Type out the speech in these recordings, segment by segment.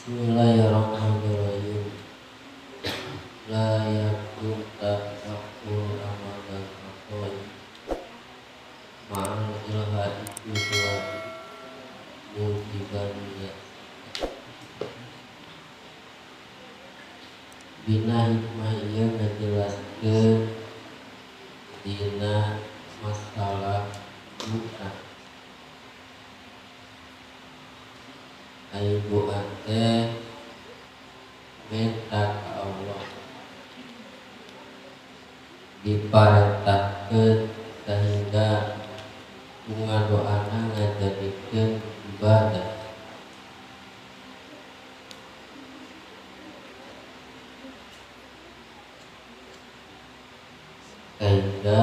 Bismillahirrahmanirrahim. La yakun ta'akul amalan akoi ma'al ilha itu tuan mujibaniya bina hikmah ia ngejelaskeun dina masalah bukan aibu ante minta ke Allah diparentahkeun sehingga ngadoana ngajadikeun ibadah sehingga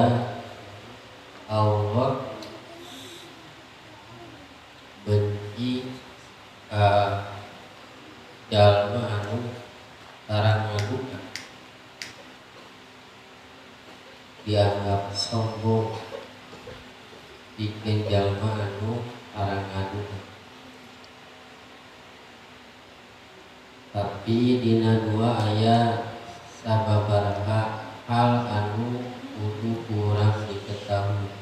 Allah benci jalma anu sareng ngadukan dianggap sombong bikin jalma anu sareng ngadukan. Tapi dina dua aya sababaraha hal anu kudu kurang diketahui.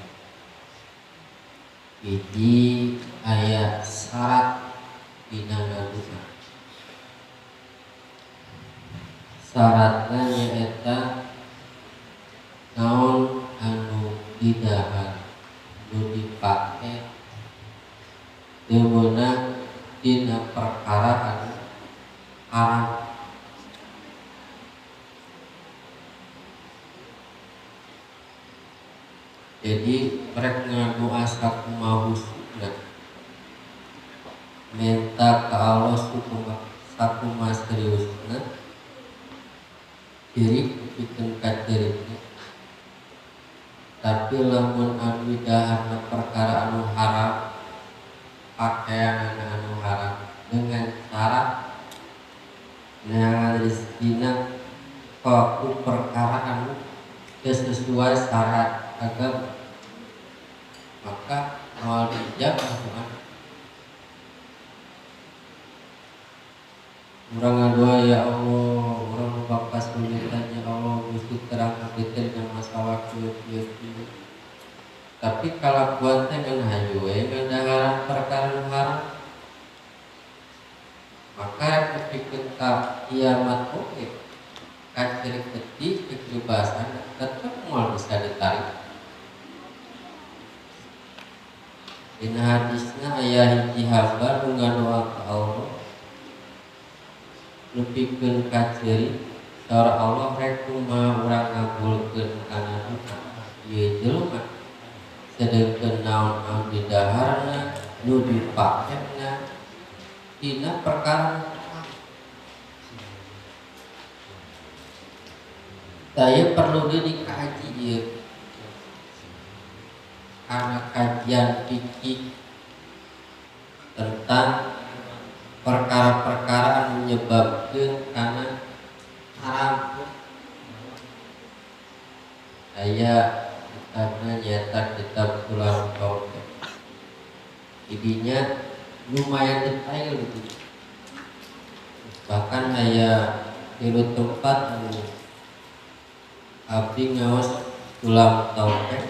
Hiji aya syarat dina ngadukan. Syaratna nyaeta naon anu didahar nu dipake teu meunang dina perkara anu haram. Jadi mereka ngadu asa kumaha husna minta ke Allah sakumaha seriusna diri pikeun ka dirina. Tapi lamun anu daharna perkara anu haram pakaian anu haram dengan syarat neangan rezekina ku perkara anu sesuai syarat agama, maka awal dijabah Tuhan. Urang ngadua ya Allah, urang lupa kesulitan ya Allah, Gusti terang ngageutkeun kana masalah kieu. Tapi kalakuan teh ngan hayu we ngandaharan perkara nu haram, maka rek pikeun ka kiamat oge ka ciri peti kebebasan tetep moal bisa ditarik. Dina hadisna aya hiji hamba nu ngadoa ka Allah nepikeun ka ciri saur Allah rek kumaha urang ngabulkeun kana doa ieu jelema sedengkeun naon anu didaharna nu dipakena dina perkara saya perlu dikaji ieu karena kajian fikih tentang perkara-perkara anu menyebabkeun kana haram. Aya kitabna nyata kitab Ulam Tauhid. Idinya lumayan detail gitu. Bahkan aya 3 tempat anu abdi ngaos Ulam Tauhid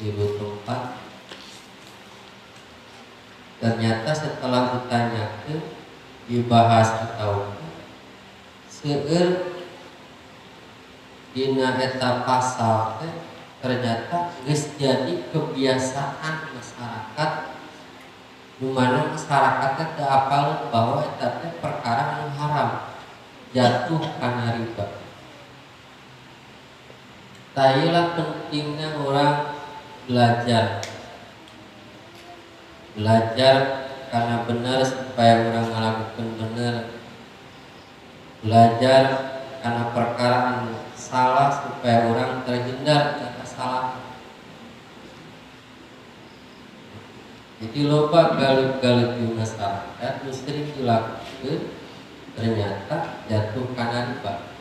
3 tempat. Ternyata setelah ditanyakeun dibahas atau seueur dina eta pasal teh ternyata geus jadi kebiasaan masyarakat nu mana masyarakat teh teu apal bahwa eta teh perkara anu haram jatuh kana riba. Tayeulah pentingna urang belajar karena benar supaya orang ngalakukan benar, belajar karena perkara anu salah supaya orang terhindar dari kesalahan. Jadi loba galuk-galuk di masyarakat mesti dilakukan ternyata jatuh kana riba.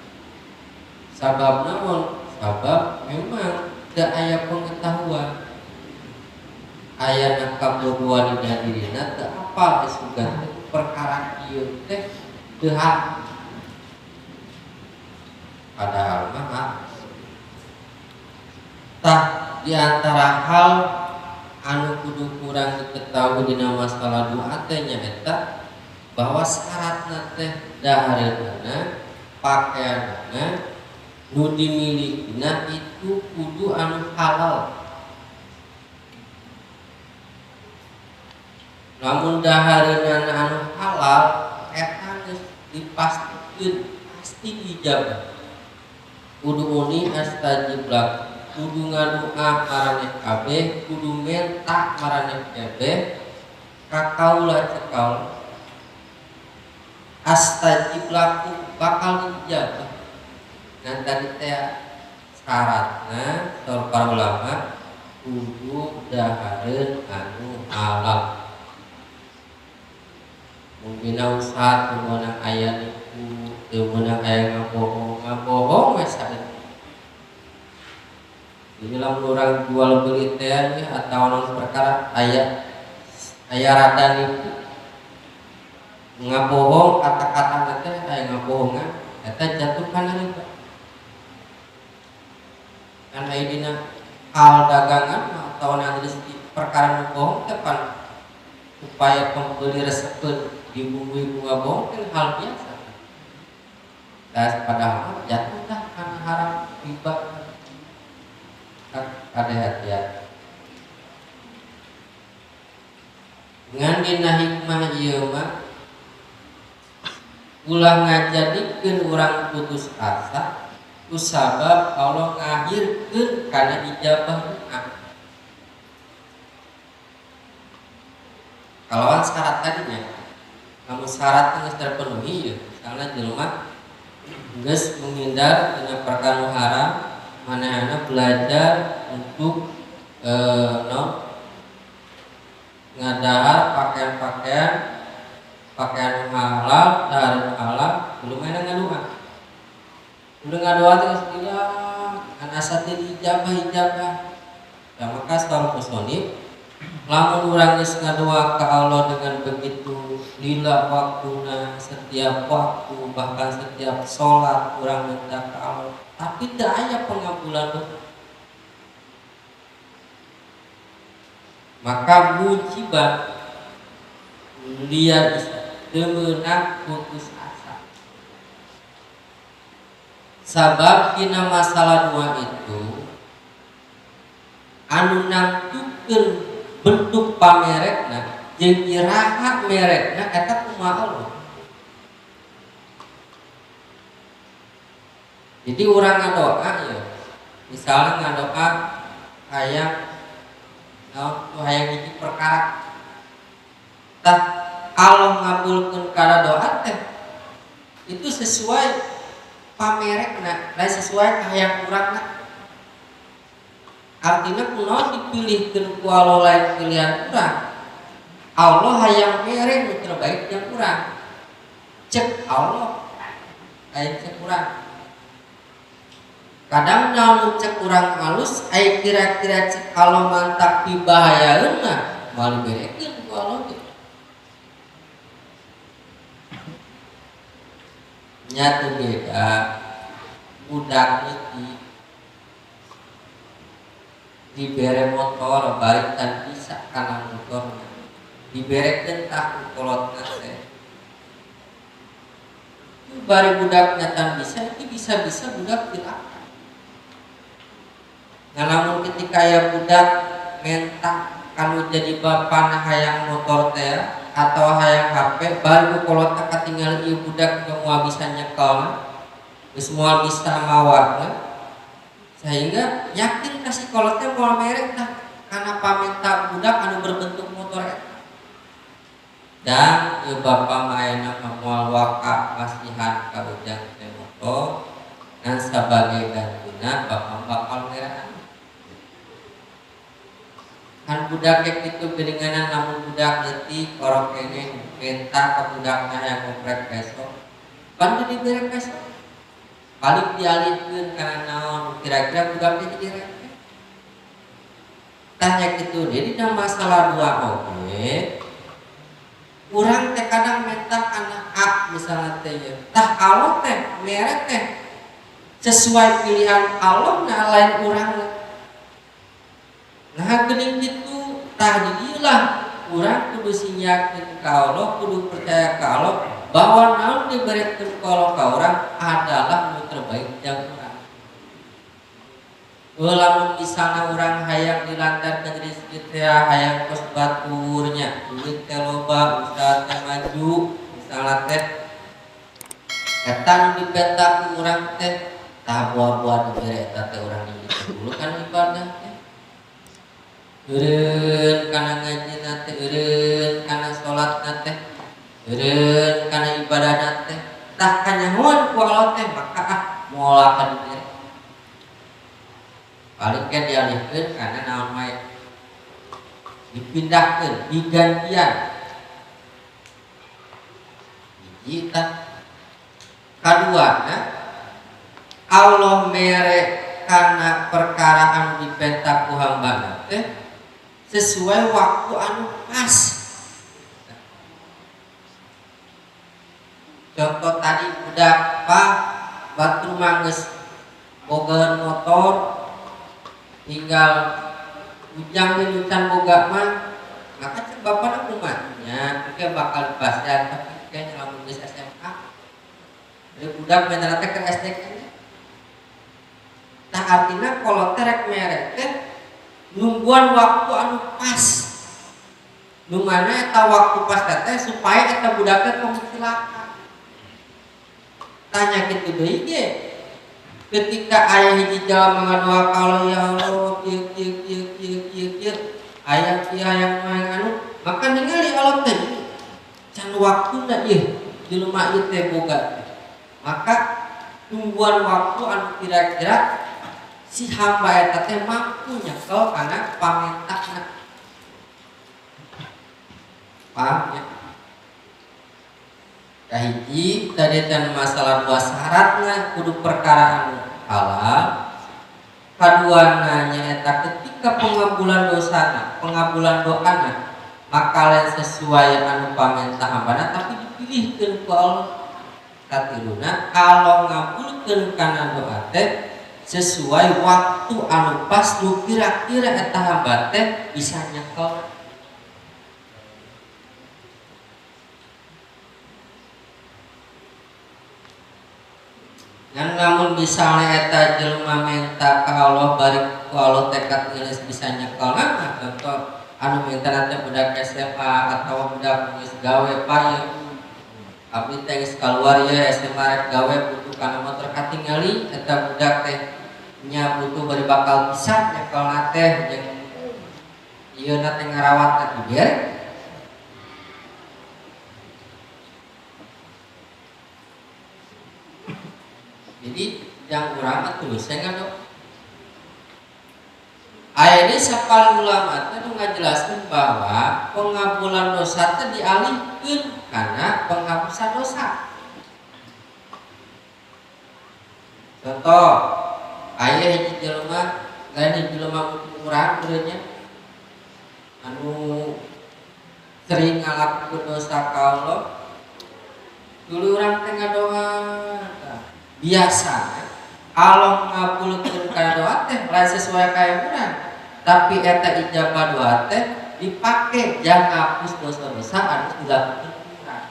Sabab naon? Sabab memang teu aya pengetahuan. Ayana kabuluan dina dirina teu apal isugan perkara ieu teh teu hak. Padahal mah tah di antara hal anu kudu kurang diketahui dina masalah doa teh nyaeta bahwa syaratna teh dahareunana pakaianna nu dimiliki itu kudu anu halal. Namun dahareunana anu halal eta geus dipastikeun pasti dijabah. Kudu uni astajib lak, kudu ngadoa maraneh kabeh, kudu menta maraneh kabeh ka kaula cekal astajib laku bakal dijabah. Dan tadi teh syaratna saur para ulama kudu dahareun anu halal. Mungkin usaha teu meunang aya nipu, teu meunang aya ngabohong we saeutik. Jadi lamun urang jual beli teh atau non perkara aya rada nipu, ngabohong kata-kata teh aya ngabohongan, eta jatuh kana riba. Kan aya dina hal dagangan atau rezeki perkara nu bohong teh pan upaya pembeli resepkeun dibumbui bunga bohong kan hal biasa. Dan padahal jatuh dah karena haram riba. Ada hati-hati. Ngan dina hikmah ieu mah ulah ngajadikeun urang putus asa ku sabab Allah ngahirkeun kana ijabah doa. Kalawan syarat tadinya, namun syarat geus terpenuhi ya, misalnya jelema geus menghindar dina perkara haram, manehna belajar untuk ngadahar pakaian halal dari halal, belum enak ngadoa. Udah ngadoa terus bilang kan asa teh ijabah. Ya maka saur musonib lamun urang geus ngadoa ka Allah dengan begitu lila waktuna, setiap waktu bahkan setiap sholat urang minta ka Allah, tapi teu aya pengabulan doa, maka mujibat dia bisa teu meunang putus asa. Sabab dina masalah doa itu anu nangtukeun bentuk pamerekna jeung iraha merekna eta kumaha Allah. Jadi urang ngadoa ya, misalnya ngadoa hayang hiji perkara, tah Allah ngabulkeun kana doa teh itu sesuai pamerekna, lain sesuai kahayang urangna. Artinya kunaon dipilihkeun ku Allah lain pilihan urang. Allah hayang mere nu terbaik yang urang. Cek Allah aya cek urang. Kadang namun cek urang halus aya kira-kira cek Allah mantap dibahayaeunna moal berekeun ku Allah teh. Nyatu beda budak leutik dibere motor balik tan bisa kana motorna diberekeun tah ku kolotna teh bari budaknya tan bisa itu bisa budak cilaka. Nah namun ketika aya budak menta kanu jadi bapana hayang motor teh atau hayang HP bari ku kolotna katinggal ieu budak teu moal bisa nyekelna geus moal bisa mawakna, sehingga yakin kasih kolotnya moal merek tah karena pamenta budak anu berbentuk motor eta. Dan ieu bapa maena moal waka masihan ka ujang teh motor dan sebagai gantina bapa bakal merek. Kan budak kitu geuninganan lamun budak leutik orok kene menta ka budakna hayang ngoprek besok bantu dibere besok balik dialihkeun kana naon kira-kira budak teh jadi rek. Tanya kitu deui dina masalah doa oge Urang teh kadang minta anak A misalnya teh ya. Tah Allah teh mere teh sesuai pilihan Allah nah lain urang. Nah geuning kitu tah di dieu lah urang kudu sinyakeun ka Allah, kudu percaya ka Allah bahwa naon diberikan ku Allah ka urang adalah nu terbaik jang urang. Lamun misalna urang hayang dilantarkeun rezeki teh hayang kos baturnya, duit teh loba, usaha teh maju, misalna teh eta nu dipentak ku urang teh tah buah-buah dibere eta teh urang dulu kan ibadah teh. Eureun kana ngajina teh, eureun kana salatna teh, eureun kana ibadahna teh, tah kanyahoan ku Allah teh maka moal ka dibere. Paling kan dialihkeun karena naon wae dipindahkeun digantian hiji tah kaduana Allah mere kana perkara anu dipentak ku hambana teh sesuai waktu anu pas. Contoh tadi budak Pak batur manggeus boga motor tinggal ujang minutan boga mah maka cek bapana kumaha nya engke bakal dipasdan tapi kayaknya lamun geus SMA dari budak menara teh ke SD kan nah artina kalau terek mere teh nungguan waktu anu pas nu mana eta waktu pas teh supaya eta budak teh tong cilaka tanya kitu deui ge ketika ayah hiji jalma ngadoa kalau ya Allah kieu ayah kieu hayang anu maka ningali Allah teh can waktuna ieu jelema ieu teh boga maka tungguan waktu anu kira-kira si hamba eta teh mampu nyekel kana pamentakna paham ya kahiji tadi dan masalah dua syaratna kudu perkara anu halal kaduana nyaeta ketika pengabulan dosana pengabulan doana maka lain sesuai anu pamentah hambana tapi dipilihkeun ku Allah katiluna Allah ngabulkeun kana doa teh sesuai waktu anu pas nu kira-kira eta hamba teh bisa nyekel. Dan namun misalnya eta jelema minta ka Allah bari ku Allah tekad geus bisa nyekel nah contoh anu minta nanti budak SMA atau budak geus gawe payung abdi teh geus kaluar ya SMA rek gawe butuh kana motor katingali eta budak teh nya butuh bari bakal bisa nyekel teh jeung ieu na teh ngarawat dibere. Jadi yang urang tulus saya ngado. Aya ini sapal ulama teh ngajelaskeun bahwa pengabulan dosa teh dialihkeun kana penghapusan dosa. Contoh, aya hiji jelema lain hiji jelema urang urangnya anu sering ngalakukeun dosa ka Allah. Dulu urang teh ngadoa biasa Allah ngabulkeun kana doa teh lain sesuai kaya urang tapi eta ijabah doa teh dipake jang ngapus dosa-dosa anu dilakukeun urang.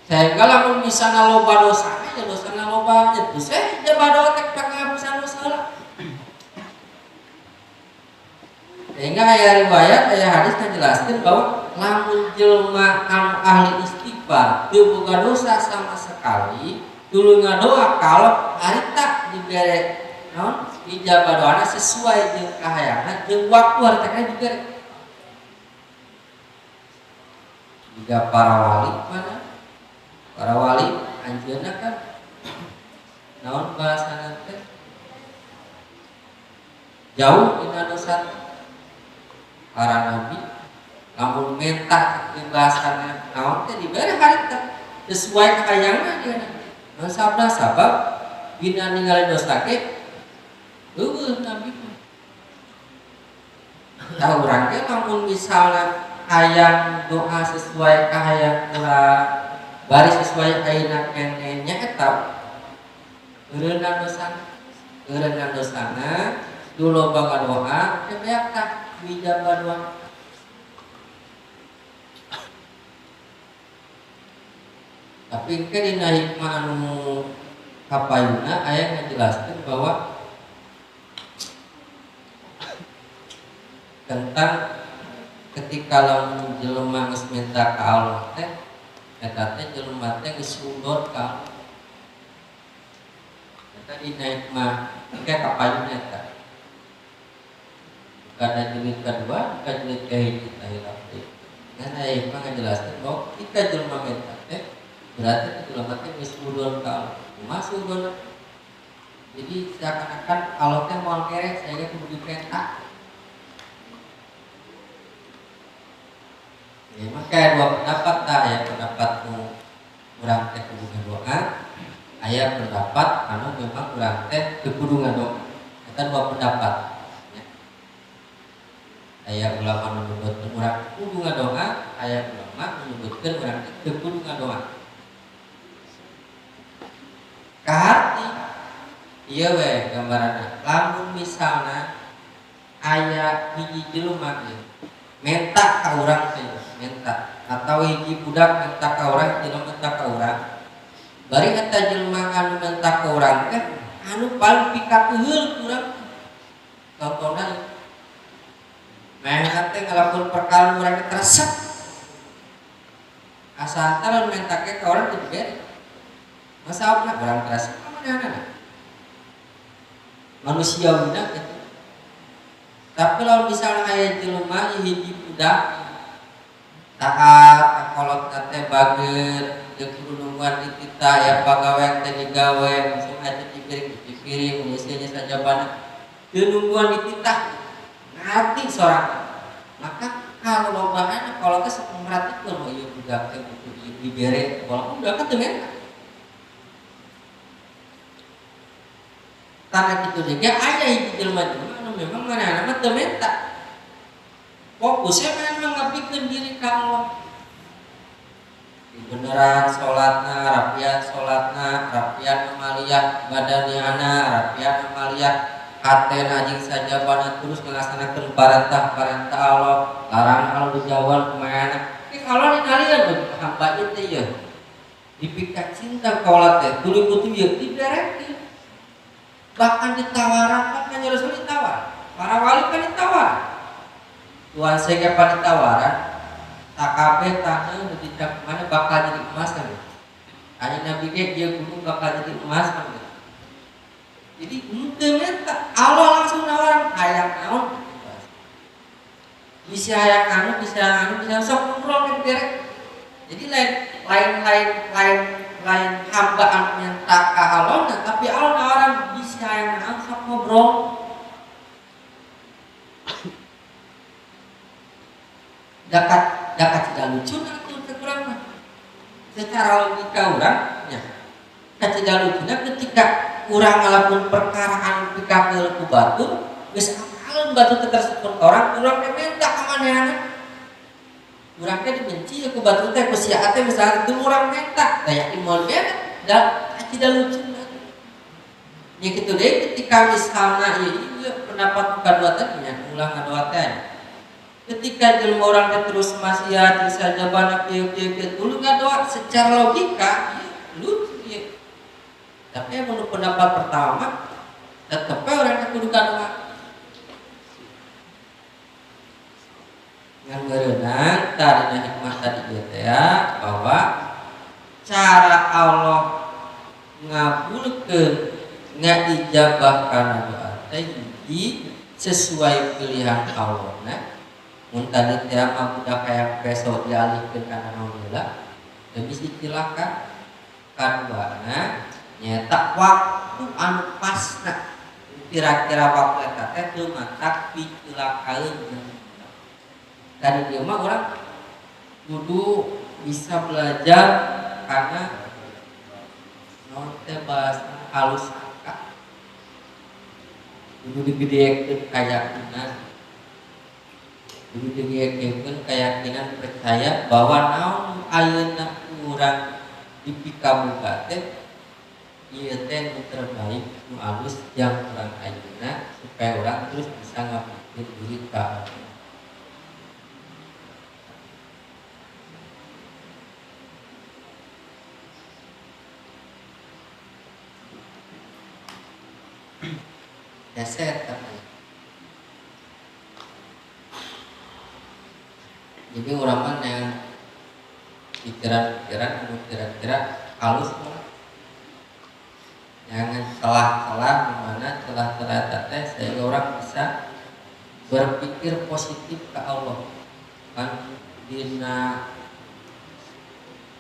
Sehingga lamun misalna loba dosana ya dosana loba nya terus ijabah doa teh pake ngapusan dosa lah. Sehingga aya riwayat aya hadis ngajelaskeun bahwa lamun jelema anu ahli istighfar teu boga dosa sama sekali tuluy ngadoa kalau harita dibere naon ijabah doana sesuai jeung kahayangna jeung waktu harita kana dibere. Jika para wali mana para wali anjeunna kan naon bahasana teh jauh dina dosa para nabi lamun minta dibahasana naon teh dibere harita sesuai kahayangna dia na sabda sabab dina ningali dosa ge eueuh nabi Tahu urang ge lamun misalna hayang doa sesuai kahayang urang bari sesuai ayeuna keneh nyaeta eureunna dosana dulu loba doa teu beak tah wijaba doa. Tapi ke dina hikmah anu kapayuna aya ngajelaskeun bahwa tentang ketika lamun jelema geus minta ka Allah teh eta teh jelema teh geus sudot ka Allah. Eta dina hikmah ke kapayuna eta. Kana jenis kedua, kana jenis kahiji tah hilap teh. Kan aya hikmah ngajelaskeun bahwa ketika jelema minta teh berarti jelema teh geus sudot ka Allah. Kumaha sudot? Jadi seakan-akan Allah teh moal kere saya ge kudu diperintah. Ya, maka dua pendapat tak ya pendapat urang teh kudu ngadoa, aya pendapat anu memang urang teh teu kudu ngadoa. Eta dua pendapat. Ya. Aya ulama menyebutkeun urang kudu ngadoa, aya ulama menyebutkeun urang teh teu kudu ngadoa. Kaharti ieu we gambaranna. Lamun misalna aya hiji jelema menta ka urang teh menta atau hiji budak menta ka urang jelema menta ka urang bari eta jelema anu menta ka urang teh anu paling pikakeheul urang contohna mehna teh ngalamun perkara urang teh resep asal teh menta ka urang teh dibere masalah urang resep manehna manusiawina gitu. Tapi kalau misalnya aya jelema hiji budak taat kolot teh bager jeung kudu nungguan ditita ya pagawean teh digawe musim aja dipiring isinya saja bana teu nungguan dititah ngati sorangan. Maka kalau lobana kalau teh sok merhatikeun oh ieu budak teh kudu dibere walaupun budak teh menta. Tana kitu deui aya hiji jelema anu memang manehna mah teu menta. Fokusnya memang ngabdikeun diri ka Allah. Beneran salatna, rapian amaliyah badaniana, rapian amaliyah hatena jeung sajabana terus ngalaksanakeun parentah-parentah Allah, larangan Allah dijauhan kumaha. Ki Allah ningalieun hamba ieu teh ye. Dipika cinta ka Allah teh tuluy kudu ye diberekeun. Bahkan ditawaran kan Rasul ditawar. Para wali kan ditawar. Tuhan saya pada tawaran takabeh tanah dicap mana bakal jadi emas kan. Hanya Nabi dia gunung bakal jadi emas kan. Jadi henteu menta Allah langsung nawaran hayang naon. Bisa hayang anu, bisa sok ngobrol kan derek. Jadi lain hamba anu nyenta ka Allah tapi Allah nawaran bisa hayang naon sok ngobrol. Dapat tidak lucu nanti kurang mah. Secara logika urang nya. Tidak lucunya ketika urang ngalamun perkara anu pikakeul ku batu, geus apalun batu teh tersebut urang teh minta ka manehna. Urang teh dibenci ku batu teh ku sia teh misalnya teu urang minta, daya imol beda da tidak lucu. Nya kitu deui ketika misalna ieu pendapat kadua teh nya ulang ngadoa teh. Ketika jelema orang teh terus maksiat saja banyak kieu dulu ngadoa secara logika lucu ya. Tapi menurut pendapat pertama tetep orang teh kudu ngadoa. Ngan ngeureunang tarina hikmah tadi teh ya bahwa cara Allah ngabulkeun ngajabah kana doa teh sesuai pilihan Allah na. Mun tadi teh mah budak kayak besok dialihkeun kana naon heula teu bisa cilaka. Kaduana nyaeta waktu anu pasna kira-kira waktu eta teh teu matak dicilakaeun. Tadi dia mah urang kudu bisa belajar karena naon teh bahasa halus kudu digedekeun kayak gimana. Jadi digegekeun keyakinan percaya bahwa naon ayeuna urang dipikabuka teh ieu teh nu terbaik nu alus yang urang ayeuna supaya urang terus bisa ngapikeun diri ka Allah. Dasar tapi jadi orang mana yang pikiran-pikiran anu kira-kira halus lah. Jangan celah-celah di mana celah-celah teh sehingga orang bisa berpikir positif ke Allah. Kan dina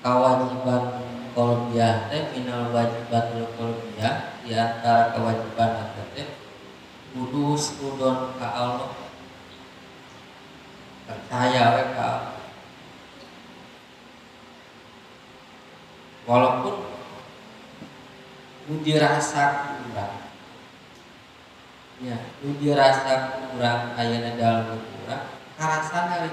kewajiban qalbiyah teh minal wajibatul qalbiyah, di antara kewajiban teh kudu sudon ka Allah, percaya we ka Allah. Walaupun nu dirasa kurang ya, nu dirasa kurang ayeuna dalam urang karasana we.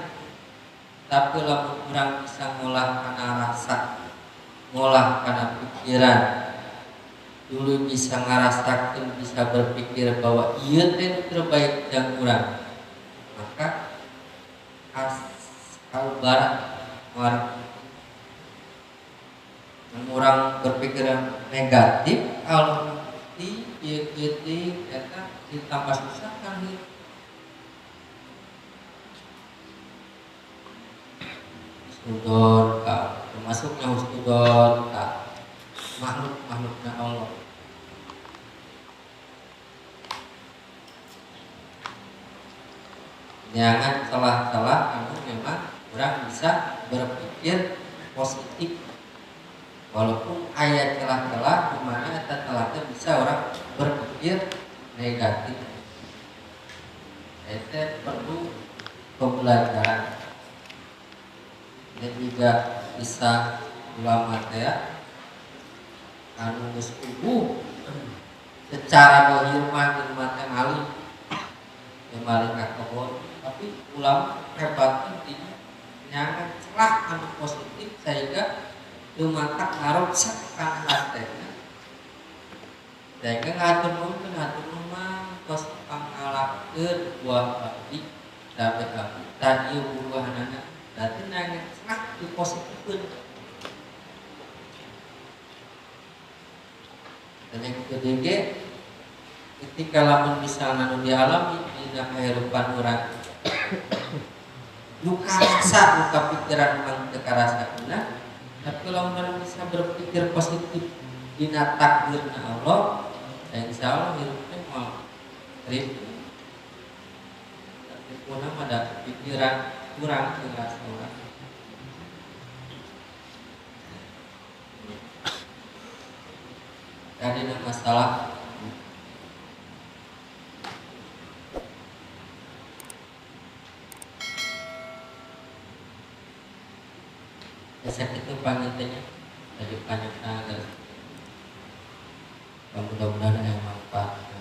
Tapi lamun urang bisa ngolah kana rasa, ngolah kana pikiran, dulu bisa ngarasakeun, bisa berpikir bahwa ieu teh nu terbaik jang urang, maka kalbar war orang berpikir negatif kalau di ieu teh eta ditambah susah kan hidup. Husnudon ka termasuknya husnudon ka makhluk-makhluknya Allah. Jangan celah-celah anu memang orang bisa berpikir positif, walaupun ayat celah-celah di mana eta celah bisa orang berpikir negatif. Itu perlu pembelajaran. Dan juga bisa ulama teh anu geus secara dohir mah teh alim yang paling kakobor, tapi ulama hebat intinya nyangan celah anu positif sehingga lumatak ngaroksak kana hatena, sehingga ngatur nuhun mah tos pangalakeun buah abdi sampai abdi tadi buahanana berarti nanya celah dipositifkeun. Dan yang kedua, ketika lamun misalnya nu dialami dina kahirupan urang luka rasa, luka pikiran memang teu karasakeunna, tapi lamun bisa berpikir positif dina takdirna Allah, insyaallah hirupna moal ribu. Tapi kuna ada pikiran kurang jeung rasa urang. Tadi masalah Esek itu panggilnya dari panjang agar mudah-mudahan yang manfaat.